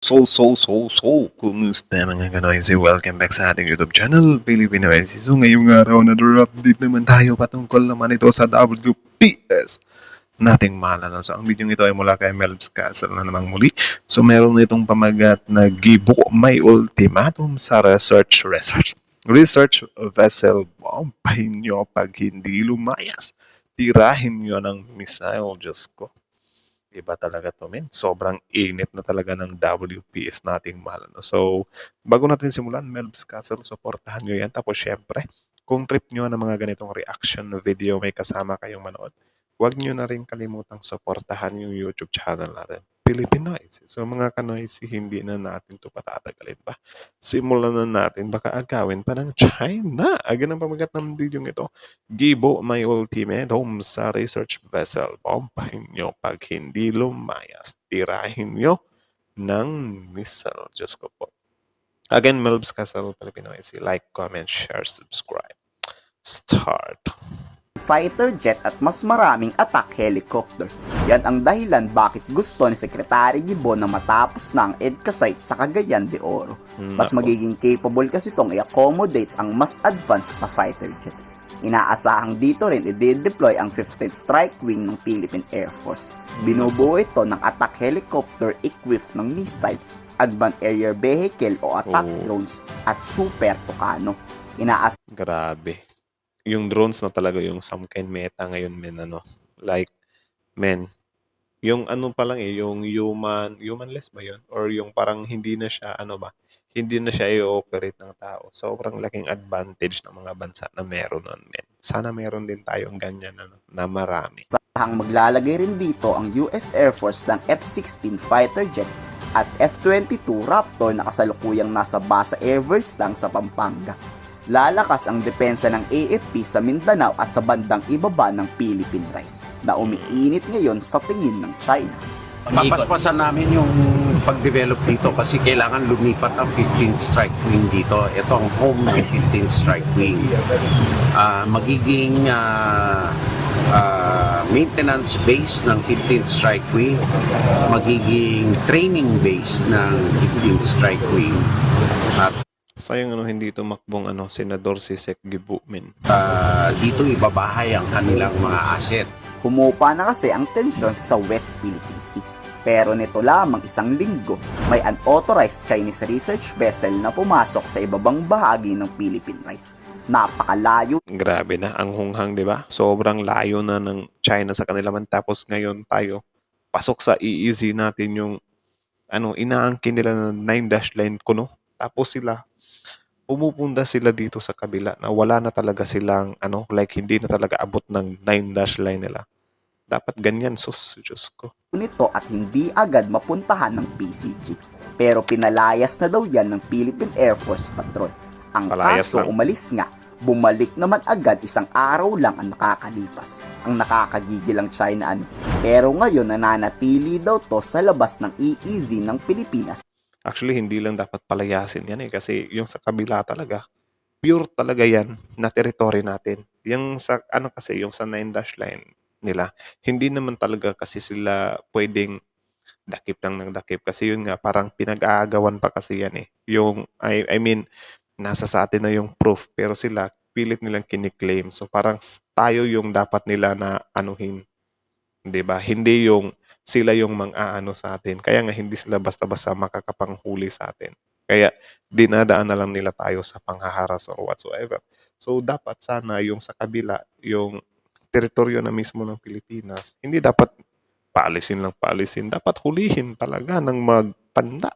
Kumusta mga kanoysi? Welcome back sa ating YouTube channel, Pilipino Noisy. So ngayong araw, another update naman tayo patungkol naman ito sa WPS nating malalan. So ang video ito ay mula kay Melbs Castle na namang muli. So meron itong pamagat na Gibo may ultimatum sa research vessel. Bompahin nyo pag hindi lumayas. Tirahin nyo ng missile, Diyos ko. Iba talaga to, men. Sobrang init na talaga ng WPS nating mahal. No? So, bago natin simulan, Melbs Castle, supportahan nyo yan. Tapos, syempre, kung trip nyo ng mga ganitong reaction video, may kasama kayong manood, huwag nyo na rin kalimutang supportahan yung YouTube channel natin, Pilipinoise. So, mga kanoise, hindi na natin to patatagalin pa. Simulan na natin, baka agawin pa ng China. Agad ang pamagat ng video ito. Gibo may ultimatum sa research vessel. Bompahin nyo pag hindi lumayas. Tirahin nyo ng missile. Diyos ko po. Again, Melbs Castle, Pilipinoise. Like, comment, share, subscribe. Start. Fighter jet at mas maraming attack helicopter. Yan ang dahilan bakit gusto ni Secretary Gibo na matapos na ang EDCA site sa Cagayan de Oro. Mas magiging capable kasi itong i-accommodate ang mas advanced na fighter jet. Inaasahang dito rin i-deploy ang 15th Strike Wing ng Philippine Air Force. Binubuo ito ng attack helicopter equipped ng missile, advanced aerial vehicle o attack drones at Super Tucano. Grabe. Yung drones na talaga yung some kind meta ngayon, men, like, men, yung ano pa lang yung humanless ba yun? Or yung parang hindi na siya, hindi na siya i-operate ng tao. Sobrang laking advantage ng mga bansa na meron nun, men. Sana meron din tayong ganyan, na marami. Ang maglalagay rin dito ang US Air Force ng F-16 fighter jet at F-22 Raptor na kasalukuyang nasa basa Everest lang sa Pampanga. Lalakas ang depensa ng AFP sa Mindanao at sa bandang ibaba ng Philippine Rice na umiinit ngayon sa tingin ng China. Papaspasan namin yung pag-develop dito kasi kailangan lumipat ang 15th Strike Wing dito. Ito ang home ng 15th Strike Wing. Magiging maintenance base ng 15th Strike Wing, magiging training base ng 15th Strike Wing. At sayang hindi tumakbong Senador si Sec Gibo, men. Dito ibabahay ang kanilang mga asset. Humupa na kasi ang tensyon sa West Philippine Sea. Pero nito lamang isang linggo, may unauthorized Chinese research vessel na pumasok sa ibabang bahagi ng Philippine Rice. Napakalayo. Grabe na, ang hunghang, di ba? Sobrang layo na ng China sa kanila man. Tapos ngayon tayo, pasok sa EEZ natin yung inaangkin nila na 9-dash line kuno. Tapos pumupunta sila dito sa kabila na wala na talaga silang like hindi na talaga abot ng 9-dash line nila. Dapat ganyan, Diyos ko. Nito at hindi agad mapuntahan ng PCG. Pero pinalayas na daw yan ng Philippine Air Force Patrol. Ang kaso umalis nga, bumalik naman agad isang araw lang ang nakakalipas. Ang nakakagigil ang China Pero ngayon nananatili daw to sa labas ng EEZ ng Pilipinas. Actually, hindi lang dapat palayasin yan kasi yung sa kabila talaga, pure talaga yan na territory natin. Yung sa, kasi, yung sa 9-dash line nila, hindi naman talaga kasi sila pwedeng dakip lang ng dakip. Kasi yun nga, parang pinag-aagawan pa kasi yan Yung, I mean, nasa sa atin na yung proof, pero sila, pilit nilang kiniklaim. So parang tayo yung dapat nila na anuhin. 'Di ba? Hindi yung sila yung mang-aano sa atin. Kaya nga hindi sila basta-basta makakapanghuli sa atin. Kaya dinadaan na lang nila tayo sa panghaharas or whatsoever. So dapat sana yung sa kabila, yung teritoryo na mismo ng Pilipinas, hindi dapat paalisin. Dapat hulihin talaga ng magtanda.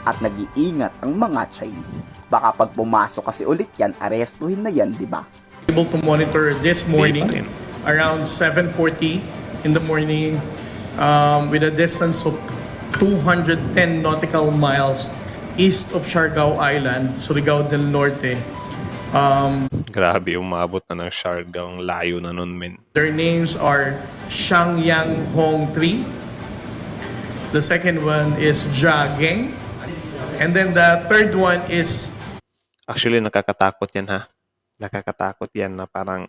At nag-iingat ang mga Chinese. Baka pag pumasok kasi ulit yan, arestuhin na yan, di ba? Able to monitor this morning around 7:40 in the morning with a distance of 210 nautical miles east of Siargao Island, Surigao del Norte. Grabe, umabot na ng Siargao, ang layo na nun, men. Their names are Shangyang Hong 3. The second one is Jia Geng. And then the third one is... Actually, nakakatakot yan, ha? Nakakatakot yan na parang...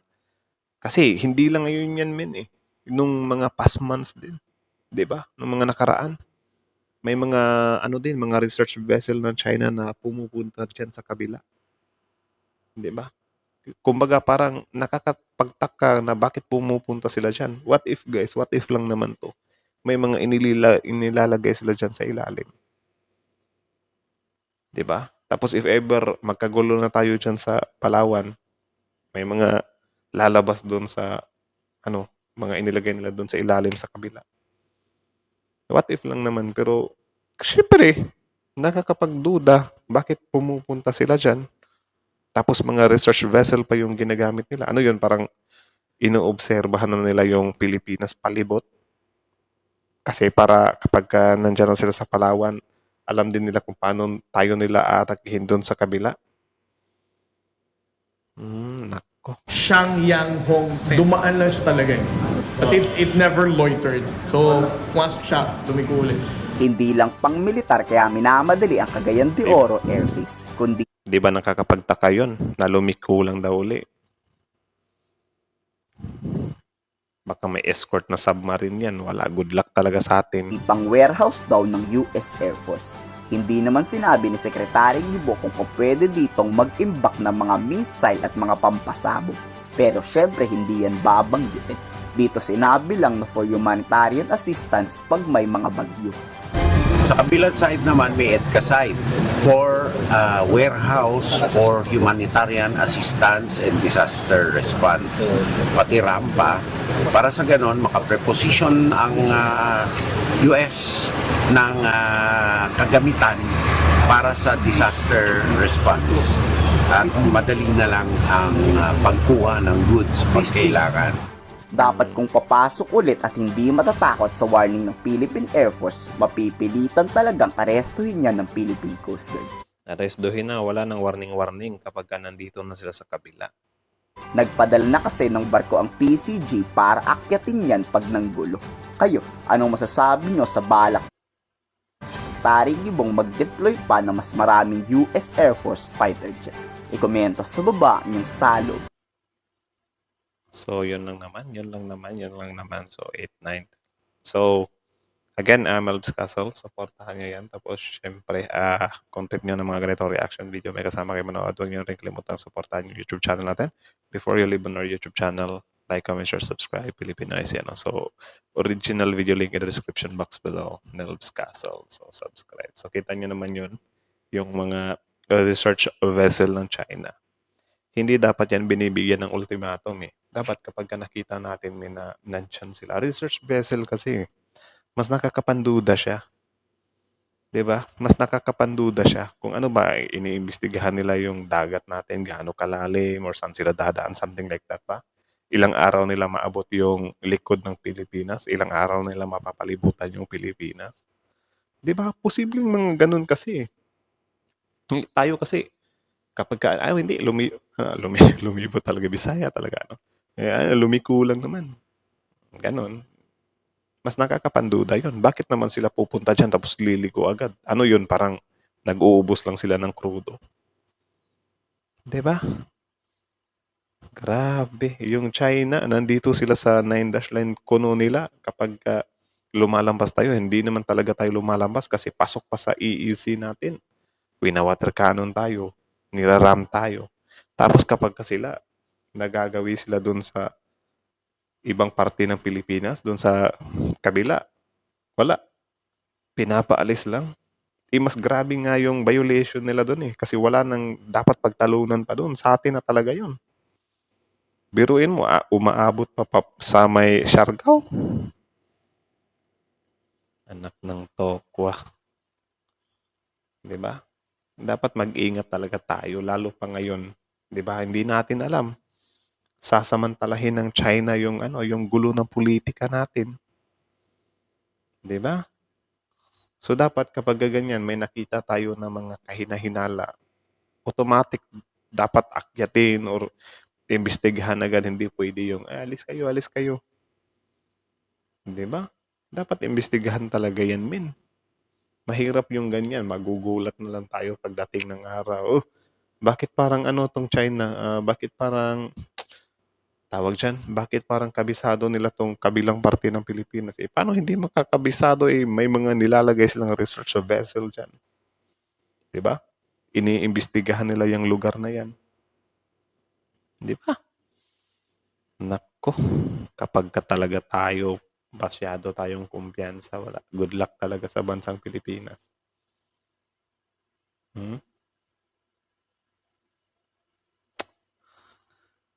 Kasi hindi lang ngayon yan, men, Nung mga past months din. 'Di ba? Nung mga nakaraan. may mga ano din, mga research vessel ng China na pumupunta diyan sa kabila, 'di ba? Kumbaga parang nakakapagtaka na bakit pumupunta sila diyan. What if guys, what if lang naman 'to. May mga inilalagay sila diyan sa ilalim, 'di ba? Tapos if ever magkagulo na tayo diyan sa Palawan, may mga lalabas doon sa ano, mga inilagay nila doon sa ilalim sa kabila. What if lang naman, pero siyempre nakakapagduda bakit pumupunta sila diyan. Tapos mga research vessel pa yung ginagamit nila. Ano yun, parang inoobserbahan na nila yung Pilipinas palibot. Kasi para kapag nandiyan na sila sa Palawan, alam din nila kung paano tayo nila atakihin doon sa kabila. Nako. Shangyang Hongten. Dumaan lang siya talaga. But it never loitered. So, once siya, lumiko ulit. Hindi lang pang militar kaya minamadali ang Cagayan de Oro Airbase, kundi Di ba nakakapagtaka yun na lumiko lang daw uli? Baka may escort na submarine yan. Wala, good luck talaga sa atin. pang warehouse daw ng US Air Force. Hindi naman sinabi ni Secretary Gibo kung pwede ditong mag-imbak ng mga missile at mga pampasabog. Pero syempre hindi yan babanggitin. Dito sinabi lang na for humanitarian assistance pag may mga bagyo. Sa kabilang side naman, may EDCA side for warehouse for humanitarian assistance and disaster response. Pati rampa, para sa ganon, makapreposition ang US ng kagamitan para sa disaster response. At madali na lang ang pagkuha ng goods pag kailangan. Dapat kung papasok ulit at hindi matatakot sa warning ng Philippine Air Force, mapipilitan talagang arestuhin niya ng Philippine Coast Guard. Arestuhin na, wala nang warning-warning kapag nandito na sila sa kabila. Nagpadala na kasi ng barko ang PCG para akyatin yan pag nanggulo. Kayo, anong masasabi nyo sa balak Secretary Gibong mag-deploy pa ng mas maraming US Air Force fighter jet? Ikomento sa baba niyong salog. So, yun lang naman. So, 8, 9. So, again, Melbs Castle, supportahan nyo yan. Tapos, syempre, content nyo ng mga ganito reaction video. May kasama kayo manood. Huwag nyo rin kalimutang supportahan yung YouTube channel natin. Before you leave on our YouTube channel, like, comment, share, subscribe. Pilipinas yan. So, original video link in the description box below. Melbs Castle. So, subscribe. So, kita nyo naman yun. Yung mga research vessel ng China. Hindi dapat yan binibigyan ng ultimatum eh. Dapat kapag nakita natin may nandyan sila. Research vessel kasi, mas nakakapanduda siya. 'Di ba? Mas nakakapanduda siya. Kung ano ba, iniimbestigahan nila yung dagat natin, gaano kalalim, or saan sila dadaan, something like that ba? Ilang araw nila maabot yung likod ng Pilipinas, ilang araw nila mapapalibutan yung Pilipinas. 'Di ba? Posibleng mga ganun kasi. Tayo kasi, kapag hindi, lumibot talaga, Bisaya talaga, no? Lumiko lang naman. Ganon. Mas nakakapanduda yun. Bakit naman sila pupunta dyan tapos liliko agad? Ano yun? Parang nag-uubos lang sila ng krudo. 'Di ba? Grabe. Yung China, nandito sila sa 9-dash line kuno nila. Kapag lumalampas tayo, hindi naman talaga tayo lumalampas kasi pasok pa sa EEZ natin. Winawater cannon tayo. Niraram tayo. Tapos kapag sila, nagagawi sila dun sa ibang parte ng Pilipinas, dun sa kabila, wala. Pinapaalis lang. Mas grabe nga yung violation nila dun eh. Kasi wala nang dapat pagtalunan pa dun. Sa atin na talaga yun. Biruin mo, umaabot pa sa may Siargao. Anak ng tokwa. Diba? Dapat mag-ingat talaga tayo, lalo pa ngayon. 'Di ba? Hindi natin alam. Sasamantalahin ng China yung yung gulo ng politika natin. 'Di ba? So dapat kapag ganyan may nakita tayo ng mga kahina-hinala, automatic dapat akyatin or imbestigahan agad, hindi pwede yung alis kayo. 'Di ba? Dapat imbestigahan talaga yan, min. Mahirap yung ganyan, magugulat na lang tayo pagdating ng araw. Oh, bakit parang tong China? Bakit parang tawag dyan, bakit parang kabisado nila tong kabilang parte ng Pilipinas? Paano hindi makakabisado? May mga nilalagay silang research vessel dyan. Diba? Iniimbestigahan nila yung lugar na yan. Di ba? Nako, kapag ka talaga tayo, masyado tayong kumpiyansa, wala. Good luck talaga sa bansang Pilipinas.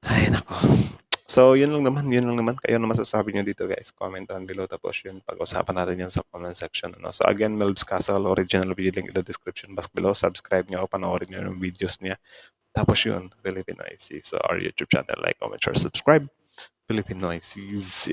Ay, nako. So, yun lang naman. Kayo na masasabi nyo dito, guys. Comment down below. Tapos yun, pag-usapan natin yan sa comment section. So, again, Melb's Castle, original video link in the description box below. Subscribe nyo, panoorin nyo yung videos niya. Tapos yun, Filipinoises. So, our YouTube channel, like, comment, share, subscribe. Filipinoises.